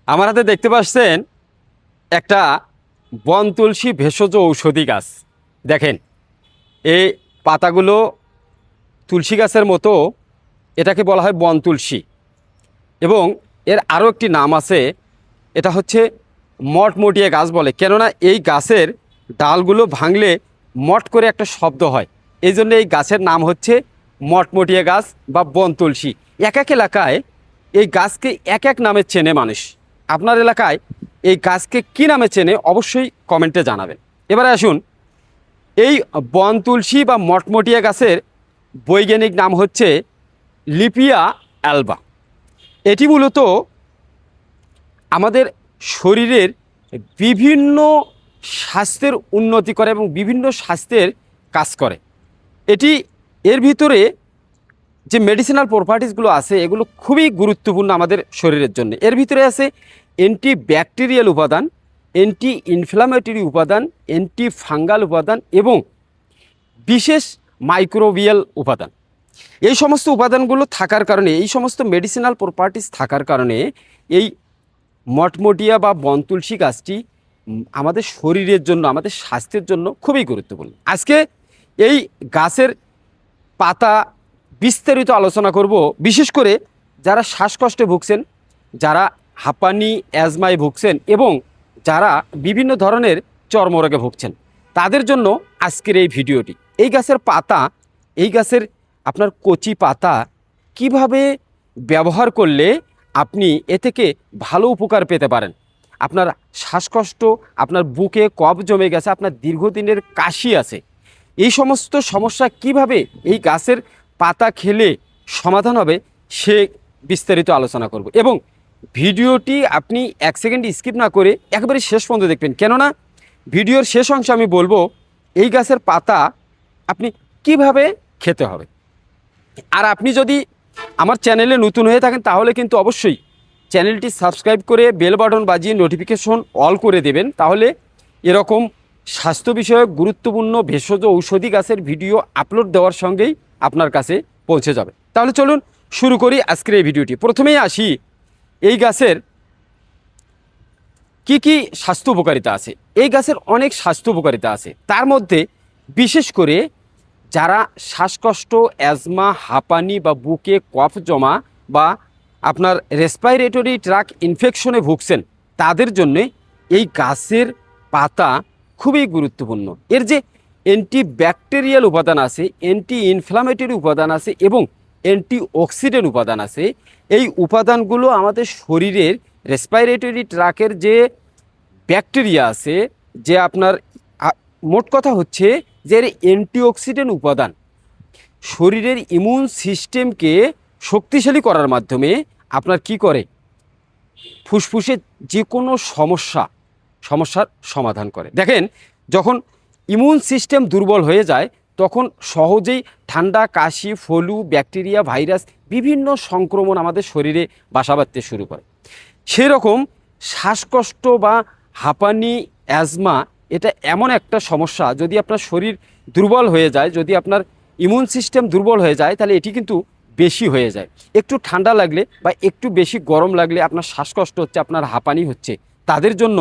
আমার হাতে দেখতে পাচ্ছেন একটা বন তুলসী ভেষজ ঔষধি গাছ। দেখেন এই পাতাগুলো তুলসী গাছের মতো, এটাকে বলা হয় বন তুলসী। এবং এর আরও একটি নাম আছে, এটা হচ্ছে মটমটিয়া গাছ বলে। কেননা এই গাছের ডালগুলো ভাঙলে মট করে একটা শব্দ হয়, এই জন্য এই গাছের নাম হচ্ছে মটমটিয়া গাছ বা বন তুলসী। এক এক এলাকায় এই গাছকে এক এক নামে চেনে মানুষ। আপনার এলাকায় এই গাছকে কী নামে চেনে অবশ্যই কমেন্টে জানাবেন। এবারে আসুন, এই বন তুলসী বা মটমটিয়া গাছের বৈজ্ঞানিক নাম হচ্ছে লিপিয়া অ্যালবা। এটি মূলত আমাদের শরীরের বিভিন্ন স্বাস্থ্যের উন্নতি করে এবং বিভিন্ন স্বাস্থ্যের কাজ করে। এর ভিতরে যে মেডিসিনাল প্রপার্টিসগুলো আছে এগুলো খুবই গুরুত্বপূর্ণ আমাদের শরীরের জন্য। এর ভিতরে আছে অ্যান্টিব্যাকটেরিয়াল উপাদান, অ্যান্টি ইনফ্লামেটরি উপাদান, অ্যান্টি ফাঙ্গাল উপাদান এবং বিশেষ মাইক্রোবিয়াল উপাদান। এই সমস্ত উপাদানগুলো থাকার কারণে, এই সমস্ত মেডিসিনাল প্রপার্টিস থাকার কারণে এই মটমটিয়া বা বন তুলসী গাছটি আমাদের শরীরের জন্য, আমাদের স্বাস্থ্যের জন্য খুবই গুরুত্বপূর্ণ। আজকে এই গাছের পাতা বিস্তারিত আলোচনা করব। বিশেষ করে যারা শ্বাসকষ্টে ভুগছেন, যারা হাঁপানি অ্যাজমায় ভুগছেন এবং যারা বিভিন্ন ধরনের চর্মরোগে ভুগছেন, তাদের জন্য আজকের এই ভিডিওটি। এই গাছের পাতা, এই গাছের আপনার কচি পাতা কিভাবে ব্যবহার করলে আপনি এ থেকে ভালো উপকার পেতে পারেন। আপনার শ্বাসকষ্ট, আপনার বুকে কফ জমে গেছে, আপনার দীর্ঘদিনের কাশি আছে, এই সমস্ত সমস্যা কিভাবে এই গাছের পাতা খেলে সমাধান হবে সে বিস্তারিত আলোচনা করব। এবং ভিডিওটি আপনি এক সেকেন্ড স্কিপ না করে একেবারে শেষ পর্যন্ত দেখবেন, কেননা ভিডিওর শেষ অংশে আমি বলবো এই গাছের পাতা আপনি কিভাবে খেতে হবে। আর আপনি যদি আমার চ্যানেলে নতুন হয়ে থাকেন তাহলে কিন্তু অবশ্যই চ্যানেলটি সাবস্ক্রাইব করে বেল বাটন বাজিয়ে নোটিফিকেশন অল করে দেবেন। তাহলে এরকম স্বাস্থ্য বিষয়ক গুরুত্বপূর্ণ ভেষজ ঔষধি গাছের ভিডিও আপলোড দেওয়ার সঙ্গেই আপনার কাছে পৌঁছে যাবে। তাহলে চলুন শুরু করি আজকের এই ভিডিওটি। প্রথমেই আসি, এই গাছের কি কি স্বাস্থ্য উপকারিতা আছে। এই গাছের অনেক স্বাস্থ্য উপকারিতা আছে, তার মধ্যে বিশেষ করে যারা শ্বাসকষ্ট, অ্যাজমা, হাঁপানি বা বুকে কফ জমা বা আপনার রেসপিরেটরি ট্র্যাক্ট ইনফেকশনে ভুগছেন, তাদের জন্য এই গাছের পাতা খুবই গুরুত্বপূর্ণ। এর যে অ্যান্টিব্যাকটেরিয়াল উপাদান আছে, অ্যান্টি ইনফ্লামেটরি উপাদান আছে এবং অ্যান্টিঅক্সিডেন্ট উপাদান আছে, এই উপাদানগুলো আমাদের শরীরের রেসপিরেটরি ট্র্যাকের যে ব্যাকটেরিয়া আছে, যে আপনার মোট কথা হচ্ছে যে অ্যান্টিঅক্সিডেন্ট উপাদান শরীরের ইমিউন সিস্টেমকে শক্তিশালী করার মাধ্যমে আপনার কি করে, ফুসফুসে যে কোনো সমস্যার সমাধান করে। দেখেন, যখন ইমিউন সিস্টেম দুর্বল হয়ে যায় তখন সহজেই ঠান্ডা, কাশি, ফলু, ব্যাকটেরিয়া, ভাইরাস বিভিন্ন সংক্রমণ আমাদের শরীরে বাসা বাঁধতে শুরু করে। সেরকম শ্বাসকষ্ট বা হাঁপানি, অ্যাজমা এটা এমন একটা সমস্যা, যদি আপনার শরীর দুর্বল হয়ে যায়, যদি আপনার ইমিউন সিস্টেম দুর্বল হয়ে যায়, তাহলে এটি কিন্তু বেশি হয়ে যায়। একটু ঠান্ডা লাগলে বা একটু বেশি গরম লাগলে আপনার শ্বাসকষ্ট হচ্ছে, আপনার হাঁপানি হচ্ছে, তাদের জন্য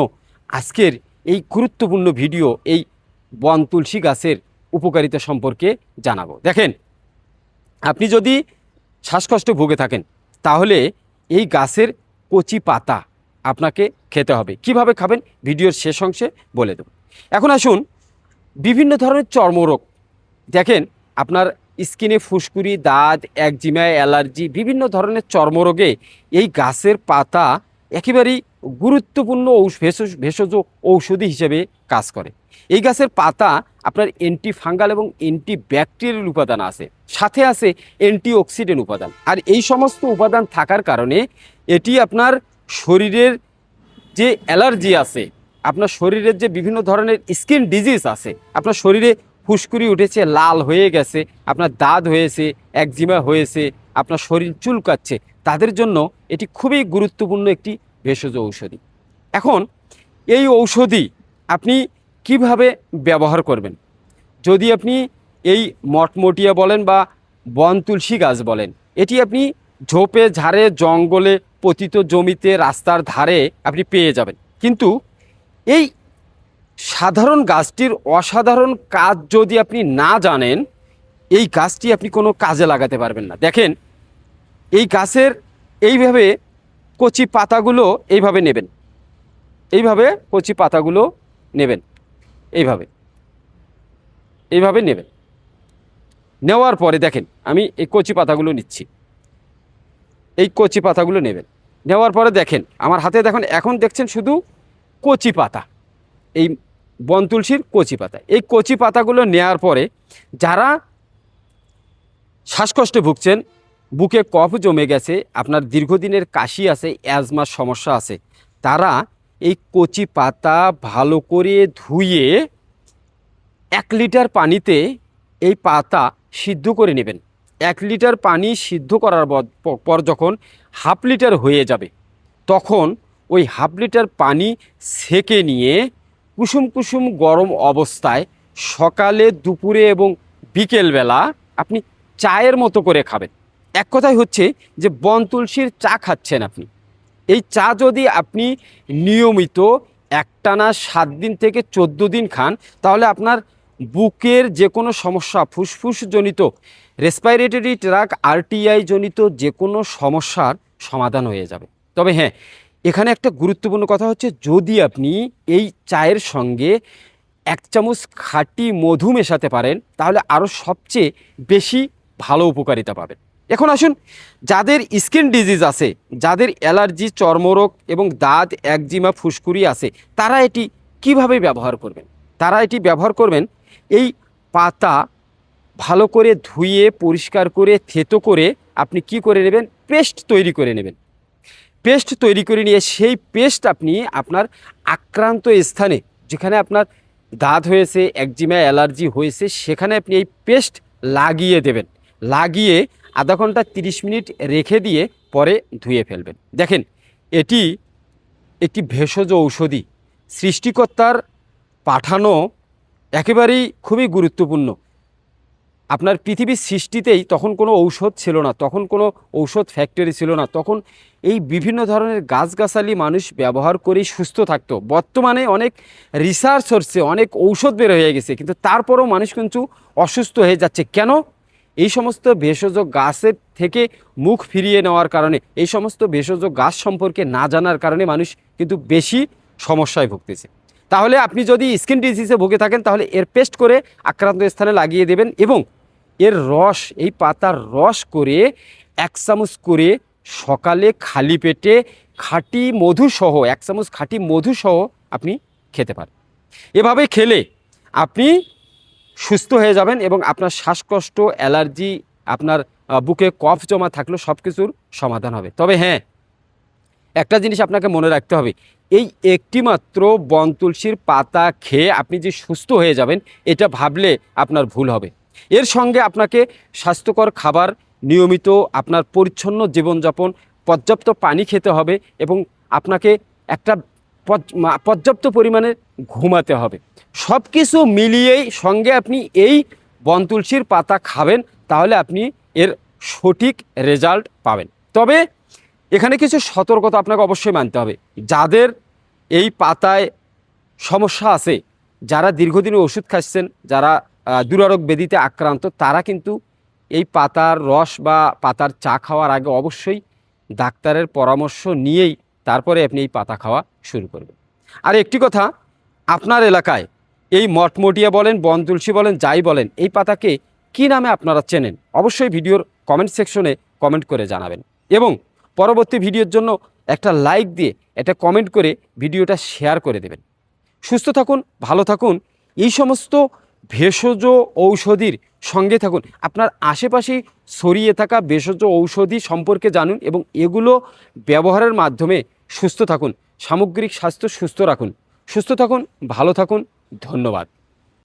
আজকের এই গুরুত্বপূর্ণ ভিডিও এই বন তুলসী গাছের উপকারিতা সম্পর্কে জানাবো। দেখেন, আপনি যদি শ্বাসকষ্টে ভুগে থাকেন তাহলে এই গাছের কচি পাতা আপনাকে খেতে হবে। কিভাবে খাবেন ভিডিওর শেষ অংশে বলে দেব। এখন আসুন, বিভিন্ন ধরনের চর্মরোগ, দেখেন আপনার স্কিনে ফুসকুড়ি, দাঁত, একজিমা, অ্যালার্জি, বিভিন্ন ধরনের চর্মরোগে এই গাছের পাতা একেবারেই গুরুত্বপূর্ণ ভেষজ ঔষধি হিসেবে কাজ করে। এই গাছের পাতা আপনার অ্যান্টি ফাঙ্গাল এবং অ্যান্টি ব্যাকটেরিয়াল উপাদান আছে, সাথে আছে অ্যান্টিঅক্সিডেন্ট উপাদান। আর এই সমস্ত উপাদান থাকার কারণে এটি আপনার শরীরের যে অ্যালার্জি আছে, আপনার শরীরের যে বিভিন্ন ধরনের স্কিন ডিজিজ আছে, আপনার শরীরে ফুসকুড়ি উঠেছে, লাল হয়ে গেছে, আপনার দাঁত হয়েছে, একজিমা হয়েছে, আপনার শরীর চুলকাচ্ছে, তাদের জন্য এটি খুবই গুরুত্বপূর্ণ একটি ভেষজ ঔষধি। এখন এই ঔষধি আপনি কিভাবে ব্যবহার করবেন? যদি আপনি এই মটমটিয়া বলেন বা বন তুলসী গাছ বলেন, এটি আপনি ঝোপে ঝাড়ে জঙ্গলে পতিত জমিতে রাস্তার ধারে আপনি পেয়ে যাবেন। কিন্তু এই সাধারণ গাছটির অসাধারণ কাজ যদি আপনি না জানেন, এই গাছটি আপনি কোনো কাজে লাগাতে পারবেন না। দেখেন, এই গাছের এইভাবে কচি পাতাগুলো এইভাবে নেবেন, এইভাবে কচি পাতাগুলো নেবেন, এইভাবে এইভাবে নেবেন। নেওয়ার পরে দেখেন, আমি এই কচি পাতাগুলো নিচ্ছি, এই কচি পাতাগুলো নেবেন। নেওয়ার পরে দেখেন আমার হাতে, দেখুন এখন দেখছেন শুধু কচি পাতা, এই বন তুলসীর কচি পাতা। এই কচি পাতাগুলো নেওয়ার পরে যারা শ্বাসকষ্টে ভুগছেন, বুকে কফ জমে গেছে, আপনার দীর্ঘদিনের কাশি আছে, অ্যাজমার সমস্যা আছে, তারা এই কচি পাতা ভালো করে ধুয়ে 1 লিটার পানিতে এই পাতা সিদ্ধ করে নেবেন। 1 লিটার পানি সিদ্ধ করার পর যখন 1/2 লিটার হয়ে যাবে, তখন ওই 1/2 লিটার পানি ছেঁকে নিয়ে কুসুম কুসুম গরম অবস্থায় সকালে, দুপুরে এবং বিকেলবেলা আপনি চায়ের মতো করে খাবেন। এক কথায় হচ্ছে যে বন তুলসীর চা খাচ্ছেন আপনি। এই চা যদি আপনি নিয়মিত একটানা 7 দিন থেকে 14 দিন খান, তাহলে আপনার বুকের যে কোনো সমস্যা, ফুসফুসজনিত, রেসপিরেটরি ট্র্যাক্ট, আরটিআই জনিত যে কোনো সমস্যার সমাধান হয়ে যাবে। তবে হ্যাঁ, এখানে একটা গুরুত্বপূর্ণ কথা হচ্ছে, যদি আপনি এই চায়ের সঙ্গে 1 চামচ খাঁটি মধু মেশাতে পারেন, তাহলে আরও সবচেয়ে বেশি ভালো উপকারিতা পাবেন। এখন আসুন, যাদের স্কিন ডিজিজ আছে, যাদের অ্যালার্জি, চর্মরোগ এবং দাঁত, একজিমা, ফুসকুড়ি আছে, তারা এটি কিভাবে ব্যবহার করবেন? তারা এটি ব্যবহার করবেন, এই পাতা ভালো করে ধুয়ে পরিষ্কার করে থেতো করে আপনি কি করে নেবেন, পেস্ট তৈরি করে নেবেন। পেস্ট তৈরি করে নিয়ে সেই পেস্ট আপনি আপনার আক্রান্ত স্থানে, যেখানে আপনার দাঁত হয়েছে, একজিমা, অ্যালার্জি হয়েছে, সেখানে আপনি এই পেস্ট লাগিয়ে দেবেন। লাগিয়ে আধা ঘন্টা 30 মিনিট রেখে দিয়ে পরে ধুয়ে ফেলবেন। দেখেন, এটি একটি ভেষজ ঔষধি, সৃষ্টিকর্তার পাঠানো, একেবারেই খুবই গুরুত্বপূর্ণ। আপনার পৃথিবীর সৃষ্টিতেই তখন কোনো ঔষধ ছিল না, তখন কোনো ঔষধ ফ্যাক্টরি ছিল না, তখন এই বিভিন্ন ধরনের গাছগাছালি মানুষ ব্যবহার করেই সুস্থ থাকতো। বর্তমানে অনেক রিসার্চ হচ্ছে, অনেক ঔষধ বের হয়ে গেছে, কিন্তু তারপরেও মানুষ কিন্তু অসুস্থ হয়ে যাচ্ছে। কেন? এই সমস্ত ভেষজ গাছের থেকে মুখ ফিরিয়ে নেওয়ার কারণে, এই সমস্ত ভেষজ গাছ সম্পর্কে না জানার কারণে মানুষ কিন্তু বেশি সমস্যায় ভুগতেছে। তাহলে আপনি যদি স্কিন ডিজিজে ভুগে থাকেন, তাহলে এর পেস্ট করে আক্রান্ত স্থানে লাগিয়ে দেবেন এবং এর রস, এই পাতার রস করে 1 চামচ করে সকালে খালি পেটে খাঁটি মধুসহ, 1 চামচ খাঁটি মধুসহ আপনি খেতে পারেন। এভাবে খেলে আপনি সুস্থ হয়ে যাবেন এবং আপনার শ্বাসকষ্ট, অ্যালার্জি, আপনার বুকে কফ জমা থাকলেও সব কিছুর সমাধান হবে। তবে হ্যাঁ, একটা জিনিস আপনাকে মনে রাখতে হবে, এই একটি মাত্র বন তুলসীর পাতা খেয়ে আপনি যে সুস্থ হয়ে যাবেন, এটা ভাবলে আপনার ভুল হবে। এর সঙ্গে আপনাকে স্বাস্থ্যকর খাবার, নিয়মিত আপনার পরিচ্ছন্ন জীবনযাপন, পর্যাপ্ত পানি খেতে হবে এবং আপনাকে একটা পর্যাপ্ত পরিমাণে ঘুমাতে হবে। সব কিছু মিলিয়েই সঙ্গে আপনি এই বন তুলসীর পাতা খাবেন, তাহলে আপনি এর সঠিক রেজাল্ট পাবেন। তবে এখানে কিছু সতর্কতা আপনাকে অবশ্যই মানতে হবে। যাদের এই পাতায় সমস্যা আছে, যারা দীর্ঘদিন ওষুধ খাচ্ছেন, যারা দুরারোগ ব্যাধিতে আক্রান্ত, তারা কিন্তু এই পাতার রস বা পাতার চা খাওয়ার আগে অবশ্যই ডাক্তারের পরামর্শ নিয়েই তারপরে আপনি এই পাতা খাওয়া শুরু করবেন। আর একটি কথা, আপনার এলাকায় এই মটমটিয়া বলেন, বন তুলসী বলেন, যাই বলেন, এই পাতাকে কী নামে আপনারা চেনেন, অবশ্যই ভিডিওর কমেন্ট সেকশনে কমেন্ট করে জানাবেন এবং পরবর্তী ভিডিওর জন্য একটা লাইক দিয়ে, একটা কমেন্ট করে ভিডিওটা শেয়ার করে দেবেন। সুস্থ থাকুন, ভালো থাকুন, এই সমস্ত ভেষজ ঔষধির সঙ্গে থাকুন। আপনার আশেপাশে ছড়িয়ে থাকা ভেষজ ঔষধি সম্পর্কে জানুন এবং এগুলো ব্যবহারের মাধ্যমে সুস্থ থাকুন। সামগ্রিক স্বাস্থ্য সুস্থ রাখুন। সুস্থ থাকুন, ভালো থাকুন, ধন্যবাদ।